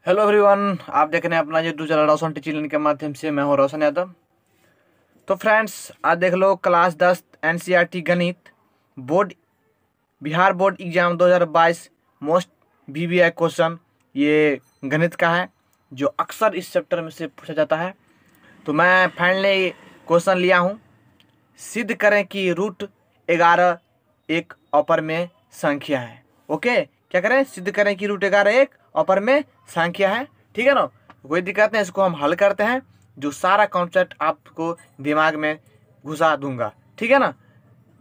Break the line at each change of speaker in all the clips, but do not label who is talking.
Hello everyone, आप देख रहे हैं अपना यूट्यूब चैनल रोशन टीचिंग के माध्यम से। मैं हूं रोशन यादव। तो फ्रेंड्स, आज देख लो क्लास 10 एनसीईआरटी गणित board Bihar board exam 2022 most VVI question ये गणित का है, जो अक्सर इस चैप्टर में से पूछा जाता है। तो मैं फाइनली क्वेश्चन लिया हूं। सिद्ध करें कि √11 एक अपर में संख्या है। ओके, क्या करें? सिद्ध करें कि √11 एक अपर में संख्या है। ठीक है ना, कोई दिक्कत नहीं। इसको हम हल करते हैं, जो सारा कॉन्सेप्ट आपको दिमाग में घुसा दूंगा। ठीक है ना।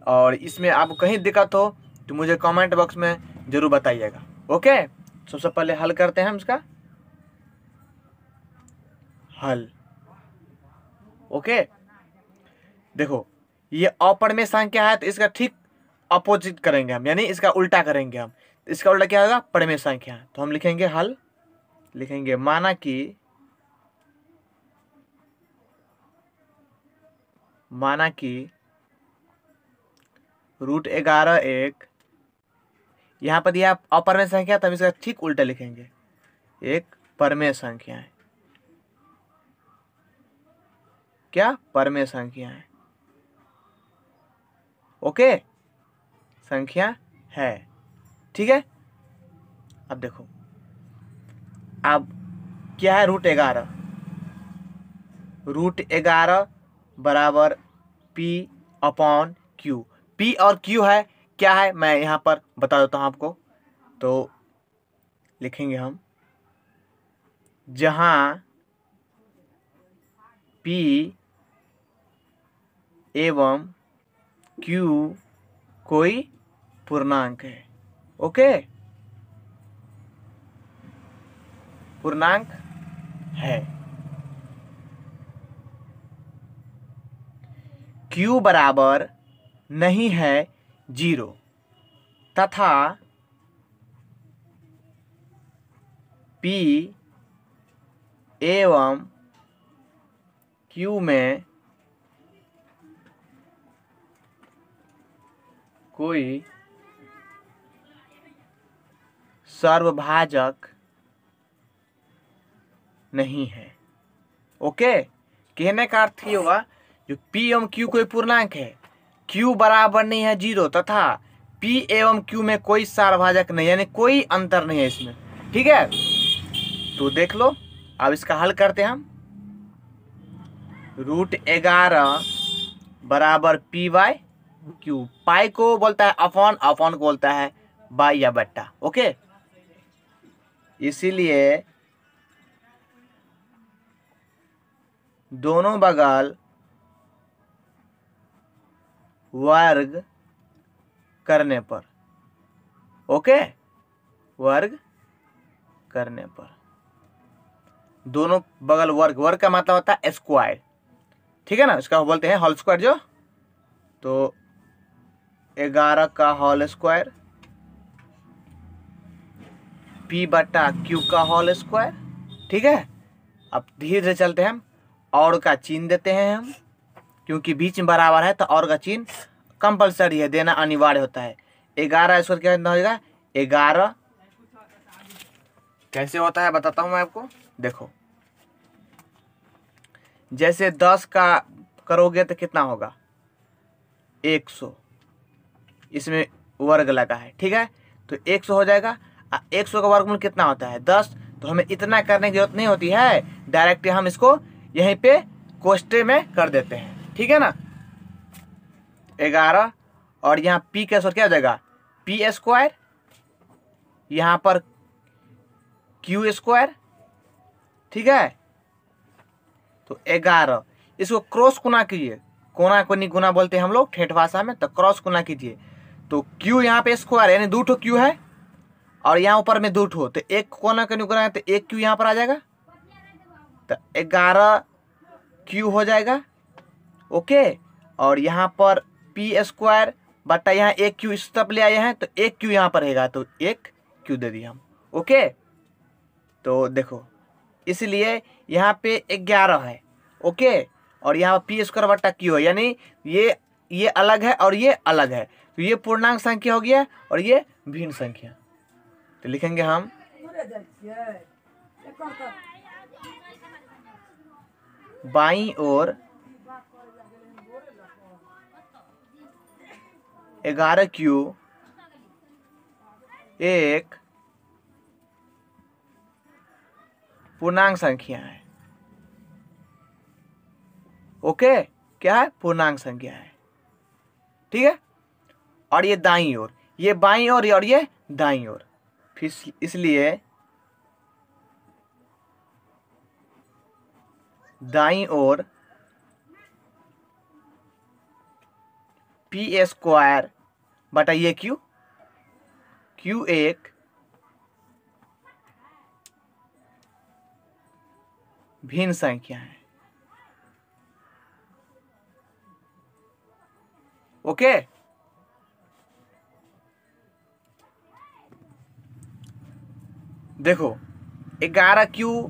और इसमें आपको कहीं दिक्कत हो तो मुझे कमेंट बॉक्स में जरूर बताइएगा। ओके, सबसे पहले हल करते हैं हम इसका हल। ओके, देखो ये अपर में संख्या है तो इसका ठीक अपोजिट करेंगे हम, यानी इसका उल्टा करेंगे हम। तो इसका उल्टा क्या होगा? परमेय संख्या। तो हम लिखेंगे हल, लिखेंगे माना कि √11 एक, यहां पर दिया अपर में संख्या, तब इसका ठीक उल्टा लिखेंगे, एक परमेय संख्या है। क्या? परमेय संख्या है। ओके, संख्या है। ठीक है। अब देखो, अब क्या है? √11 बराबर P/Q। P और Q है, क्या है मैं यहां पर बता देता हूं आपको। तो लिखेंगे हम, जहां P एवं Q कोई पूर्णांक है। ओके, पूर्णांक है। Q बराबर नहीं है 0 तथा P एवं Q में कोई सर्वभाजक नहीं है। ओके, कहने का अर्थ ये होगा, जो P एवं Q कोई पूर्णांक है, Q बराबर नहीं है 0 तथा P एवं Q में कोई सर्वभाजक नहीं, यानी कोई अंतर नहीं है इसमें। ठीक है, तो देख लो। अब इसका हल करते हैं हम। √11 बराबर P/Q। पाई को बोलता है अपॉन, अपॉन को बोलता है बाई या बट्टा। ओके, इसीलिए दोनों बगल वर्ग करने पर, ओके, वर्ग करने पर, दोनों बगल वर्ग, वर्ग का मतलब होता है स्क्वायर। ठीक है ना, इसका बोलते हैं होल स्क्वायर। जो तो 11 का होल स्क्वायर P/Q का होल स्क्वायर। ठीक है। अब धीरे धीरे चलते हैं हम, और का चिन्ह देते हैं हम, क्योंकि बीच में बराबर है तो और का चिन्ह कंपलसरी है, देना अनिवार्य होता है। 11 स्क्वायर क्या होगा? 11 कैसे होता है बताता हूं मैं आपको। देखो, जैसे 10 का करोगे तो कितना होगा? 100। इसमें वर्ग लगा है। ठीक है, तो 100 हो जाएगा। 100 का वर्गमूल कितना होता है? 10। तो हमें इतना करने की जरूरत नहीं होती है, डायरेक्ट हम इसको यहीं पे कोष्टे में कर देते हैं। ठीक है ना, 11 और यहाँ P का स्क्वायर क्या हो जाएगा? P²। यहाँ पर Q²। ठीक है, तो 11। इसको क्रॉस गुना कीजिए, कोना को नहीं गुना बोलते हैं हम लोग ठेठ भाषा में, तो क्रॉस गुना कीजिए। तो Q यहाँ पे स्क्वायर, यानी 2 Q है, और यहाँ ऊपर में 2 तो एक कोना का गुना है, तो 1 Q यहाँ पर आ जाएगा, तो 11 Q हो जाएगा। ओके, और यहाँ पर P² बट्टा यहाँ 1 Q इस तरफ ले आए हैं, तो 1 Q यहाँ पर रहेगा, तो 1 Q दे दिए हम। ओके, तो देखो, इसलिए यहाँ पे 11 है। ओके, और यहाँ P² बट्टा Q है, यानी ये अलग है और ये अलग है, तो ये पूर्णांक संख्या हो गया और ये भिन्न संख्या। तो लिखेंगे हम बाईं ओर 11Q एक पूर्णांक संख्या है। ओके, क्या है? पूर्णांक संख्या है। ठीक है। और ये दाईं ओर, ये बाईं ओर और ये दाईं ओर, फिर इसलिए दाईं ओर p² बटा ये Q एक भिन्न संख्या है। ओके, देखो 11Q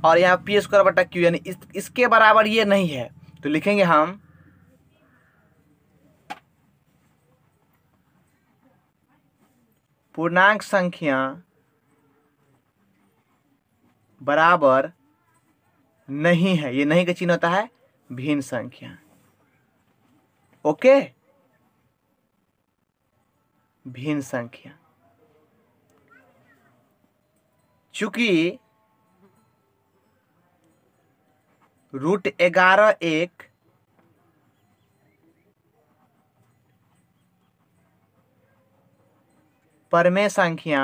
और यहाँ p² बटा Q, यानी इसके बराबर ये नहीं है, तो लिखेंगे हम पूर्णांक संख्या बराबर नहीं है। ये नहीं का चिन्ह होता है भिन्न संख्या। ओके, भिन्न संख्या। चूंकि √11 एक परमेय संख्या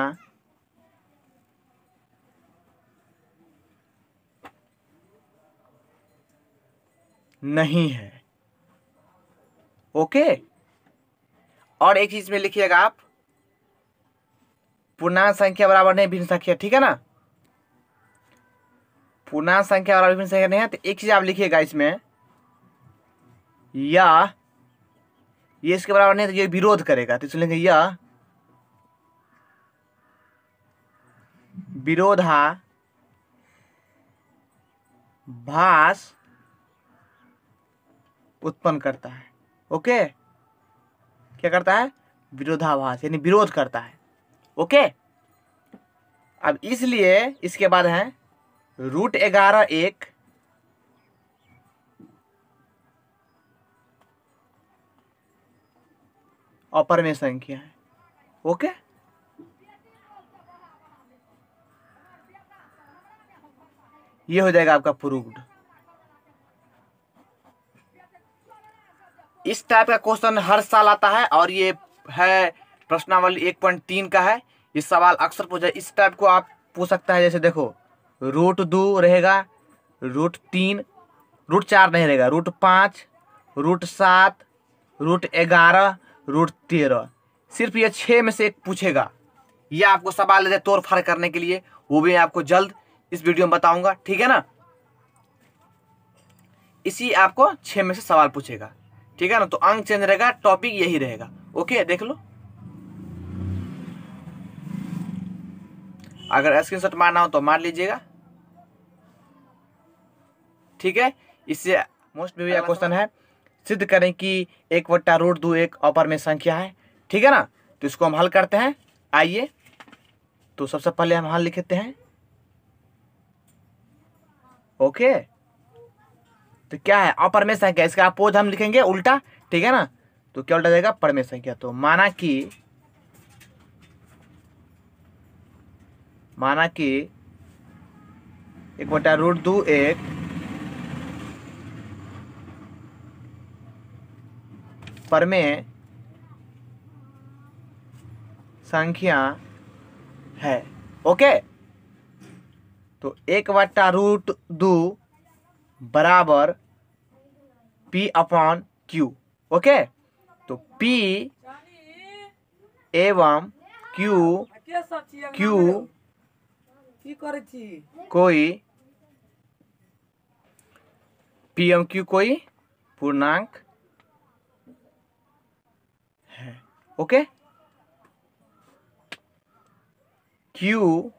नहीं है। ओके, और एक चीज में लिखिएगा आप, पूर्णांक संख्या बराबर नहीं भिन्न संख्या। ठीक है ना, पूर्णांक संख्या बराबर भिन्न संख्या नहीं है, तो एक चीज आप लिखिएगा इसमें, या ये इसके बराबर नहीं है तो ये विरोध करेगा, तो इसलिए यह विरोधाभास उत्पन्न करता है। ओके, क्या करता है? विरोधाभास, यानी विरोध करता है। ओके, अब इसलिए इसके बाद है √11 एक अपरमेय संख्या है। ओके, ये हो जाएगा आपका प्रूव्ड। इस टाइप का क्वेश्चन हर साल आता है और ये है प्रश्नावली 1.3 का है। ये सवाल अक्सर पूछा, इस टाइप को आप पूछ सकता है। जैसे देखो √2 रहेगा, √3, √4 नहीं रहेगा, √5, √7, √11, √13, सिर्फ ये 6 में से एक पूछेगा। ये आपको सवाल दे तोड़ फाड़ करने के लिए, वो भी मैं आपको जल्द इस वीडियो में बताऊंगा। ठीक है ना, इसी आपको 6 में से सवाल पूछेगा। ठीक है ना, तो अंक चेंज रहेगा, टॉपिक यही रहेगा। ओके, देख लो, अगर स्क्रीनशॉट मारना हो तो मार लीजिएगा। ठीक है, इससे मोस्ट प्रीवियस क्वेश्चन है, सिद्ध करें कि 1/√2 एक अपरमेय संख्या है। ठीक है ना, तो इसको हम हल करते हैं। आइए, तो सबसे पहले हम हल लिखते हैं। ओके, तो क्या है? अपरमेय संख्या, इसका अपोज हम लिखेंगे उल्टा। ठीक है ना, तो क्या उल्टा जाएगा? परमेय संख्या। तो माना कि 1/√2 एक परमेय संख्या है। ओके, तो 1/√2 बराबर P/Q। ओके, तो P एवं Q कोई P एवं Q कोई पूर्णांक है। ओके, Q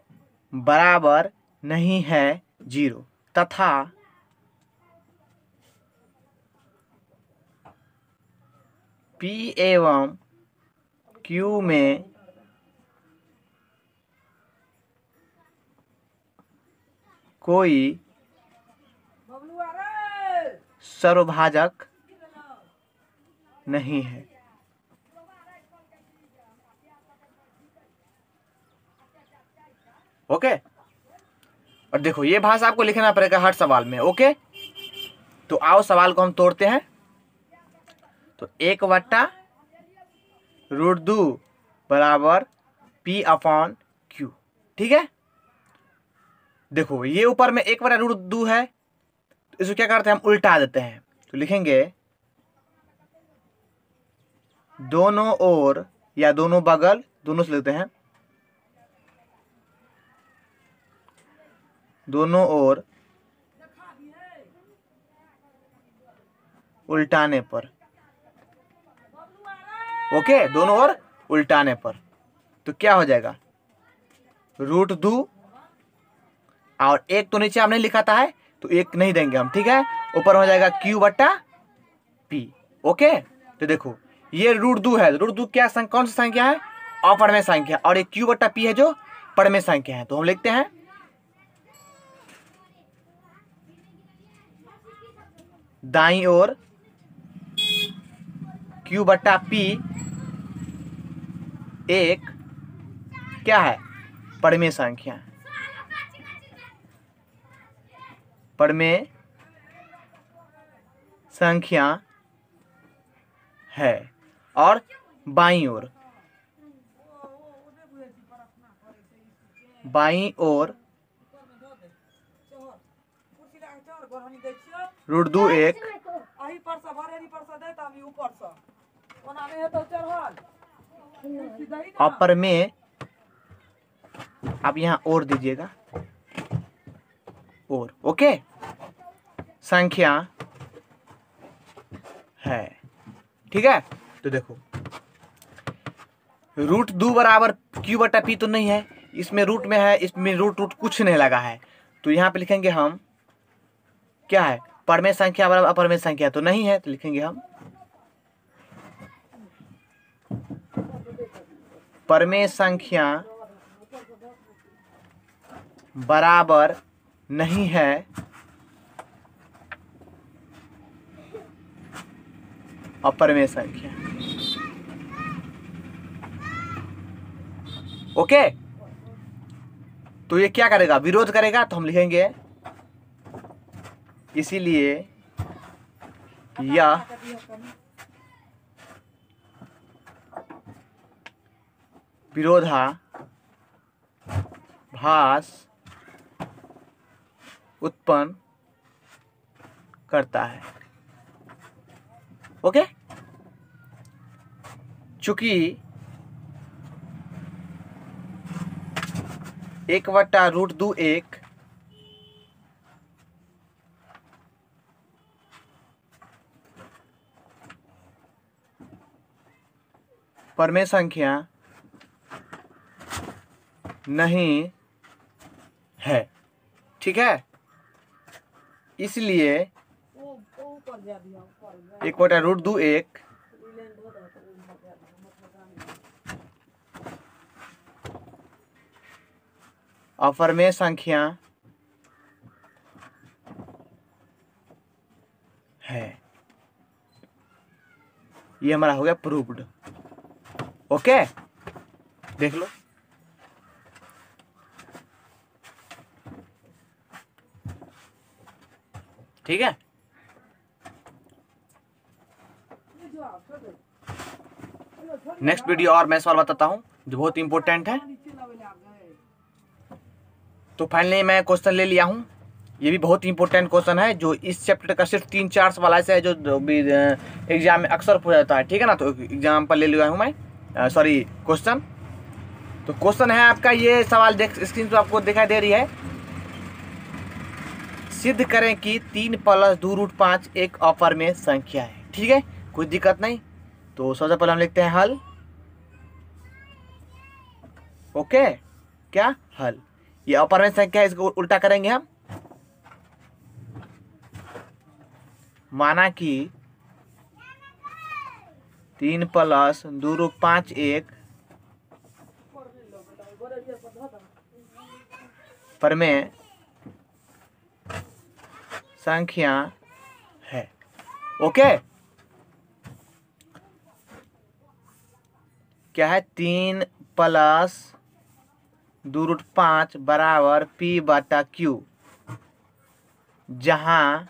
बराबर नहीं है 0 तथा P एवं Q में कोई सर्वभाजक नहीं है। ओके, और देखो ये भाषा आपको लिखना पड़ेगा हर सवाल में। ओके, तो आओ सवाल को हम तोड़ते हैं। तो 1/√2 बराबर P/Q। ठीक है, देखो ये ऊपर में 1/√2 है, तो इसको क्या करते हैं हम उल्टा देते हैं। तो लिखेंगे दोनों ओर या दोनों बगल, दोनों से लेते हैं, दोनों ओर उल्टाने पर। ओके, दोनों ओर उल्टाने पर तो क्या हो जाएगा √2, और एक तो नीचे हमने लिखा था है तो एक नहीं देंगे हम। ठीक है, ऊपर हो जाएगा Q/P। ओके, तो देखो ये √2 है, √2 क्या कौन सी संख्या है, अपरिमेय संख्या, और एक Q/P है जो परिमेय संख्या है। तो हम लिखते हैं दाईं ओर Q/P एक क्या है, परिमेय संख्या, परिमेय संख्या है। और बाईं ओर, बाईं ओर √2 एक अपरिमेय, आप यहाँ और दीजिएगा और, ओके, संख्या है। ठीक है, तो देखो √2 बराबर Q/P तो नहीं है, इसमें रूट में है, इसमें रूट कुछ नहीं लगा है, तो यहाँ पे लिखेंगे हम क्या है, परिमेय संख्या बराबर अपरिमेय संख्या तो नहीं है, तो लिखेंगे हम परिमेय संख्या बराबर नहीं है अपरिमेय संख्या। ओके, तो ये क्या करेगा, विरोध करेगा, तो हम लिखेंगे इसीलिए यह विरोधाभास उत्पन्न करता है। ओके, चूंकि 1/√2 एक परिमेय संख्या नहीं है। ठीक है, इसलिए 1/√2 एक अपरिमेय संख्या है। ये हमारा हो गया प्रूव्ड। ओके, देख लो, ठीक है। नेक्स्ट वीडियो और मैं सवाल बताता हूं जो बहुत इंपॉर्टेंट है। तो फाइनली मैं क्वेश्चन ले लिया हूं, ये भी बहुत इंपॉर्टेंट क्वेश्चन है जो इस चैप्टर का सिर्फ 3-4 सवाल ऐसे है जो एग्जाम में अक्सर पूछा जाता है। ठीक है ना, तो एग्जाम्पल ले लिया हूं मैं, सॉरी क्वेश्चन। तो क्वेश्चन है आपका, ये सवाल स्क्रीन पर आपको दिखाई दे रही है, सिद्ध करें कि 3 + 2√5 एक अपरिमेय संख्या है। ठीक है, कोई दिक्कत नहीं। तो सबसे पहले हम लिखते हैं हल। ओके, क्या हल, ये अपरिमेय संख्या है, इसको उल्टा करेंगे हम। माना कि 3 + 2√5 एक परिमेय संख्या है। ओके, क्या है? 3 प्लस 2√5 बराबर P/Q, जहां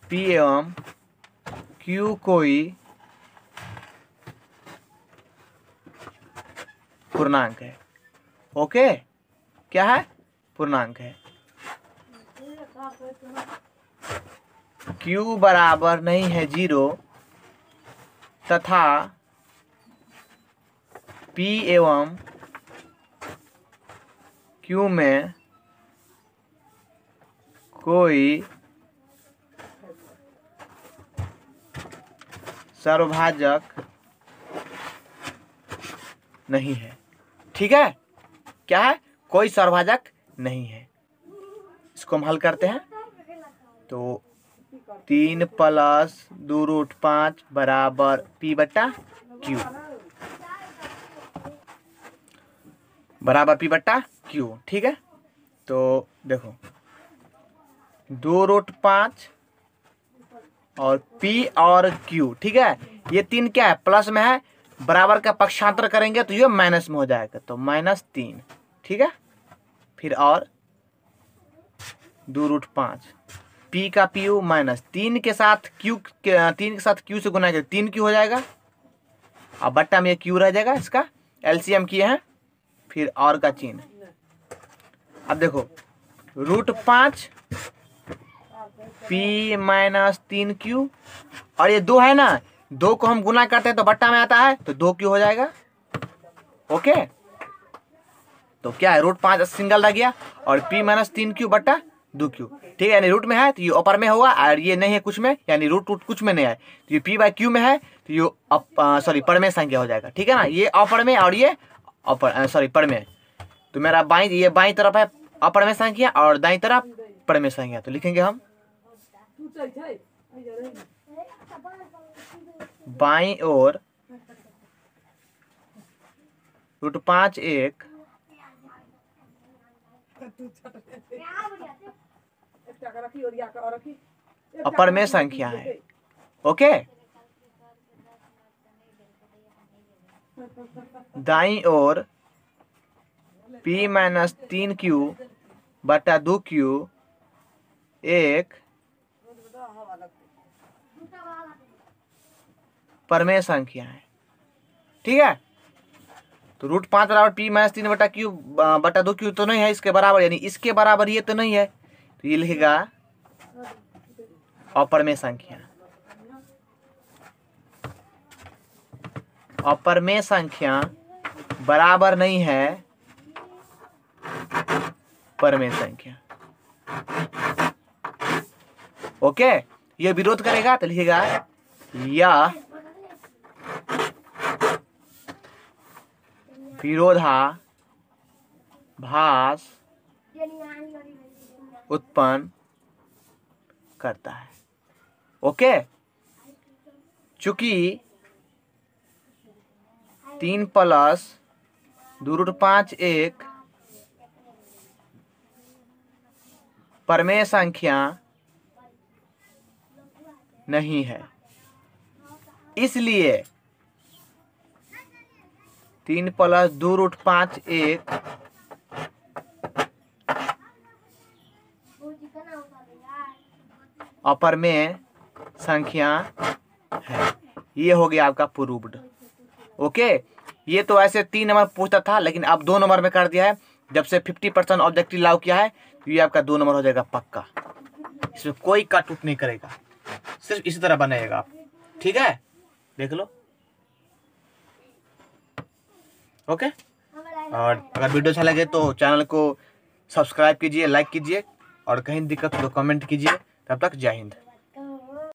P एवं Q कोई पूर्णांक है। ओके, क्या है? पूर्णांक है। Q बराबर नहीं है 0 तथा P एवं Q में कोई सर्वभाजक नहीं है। ठीक है, क्या है? कोई सर्वभाजक नहीं है। इसको हम हल करते हैं। तो 3 प्लस 2√5 बराबर P/Q बराबर P/Q। ठीक है, तो देखो 2√5 और P और Q, ठीक है, ये 3 क्या है? प्लस में है। बराबर का पक्षांतर करेंगे तो ये माइनस में हो जाएगा, तो -3। ठीक है, फिर और 2√5 P का PU माइनस 3 के साथ Q, 3 के साथ Q से गुना करें 3Q हो जाएगा। अब बट्टा में ये Q रह जाएगा, इसका LCM किए हैं। फिर और का चिन्ह। अब देखो √5 P माइनस 3Q, और ये 2 है ना, 2 को हम गुना करते हैं तो बट्टा में आता है, तो 2Q हो जाएगा। ओके, तो क्या है? √5 सिंगल रह गया और P माइनस 3Q बट्टा 2Q। ठीक है, यानी रूट में है तो ये अपर में होगा, और ये नहीं है कुछ में, यानी रूट कुछ में नहीं है, तो ये P/Q में है तो ये परमेय संख्या हो जाएगा। ठीक है ना, ये अपर में और ये पर में। तो मेरा ये बाई तरफ है अपर में संख्या और दाई तरफ परमेय संख्या, तो लिखेंगे हम बाई ओर √5 एक अपर में संख्या है। ओके, दाई ओर P माइनस 3Q बटा 2Q एक परमेय संख्या है। ठीक है, तो √5 बराबर P माइनस 3 बटा Q बटा 2Q तो नहीं है इसके बराबर, यानी इसके बराबर ये तो नहीं है, तो ये लिखेगा अपरमेय संख्या। अपरमेय संख्या बराबर नहीं है परमेय संख्या। ओके, ये विरोध करेगा तो लिखेगा यह विरोधाभास उत्पन्न करता है। ओके, चूंकि 3 प्लस 2√5 एक परमेय संख्या नहीं है, इसलिए 3 प्लस 2√5 एक अपरमेय संख्या है। ये हो गया आपका प्रूव्ड। ओके, ये तो ऐसे 3 नंबर पूछता था, लेकिन अब 2 नंबर में कर दिया है। जब से 50% ऑब्जेक्टिव लागू किया है तो ये आपका 2 नंबर हो जाएगा पक्का। इसमें कोई काट उट नहीं करेगा, सिर्फ इसी तरह बनाएगा आप। ठीक है, देख लो। ओके, और अगर वीडियो अच्छा लगे तो चैनल को सब्सक्राइब कीजिए, लाइक कीजिए, और कहीं दिक्कत हो तो कमेंट कीजिए। तब तक जय हिंद।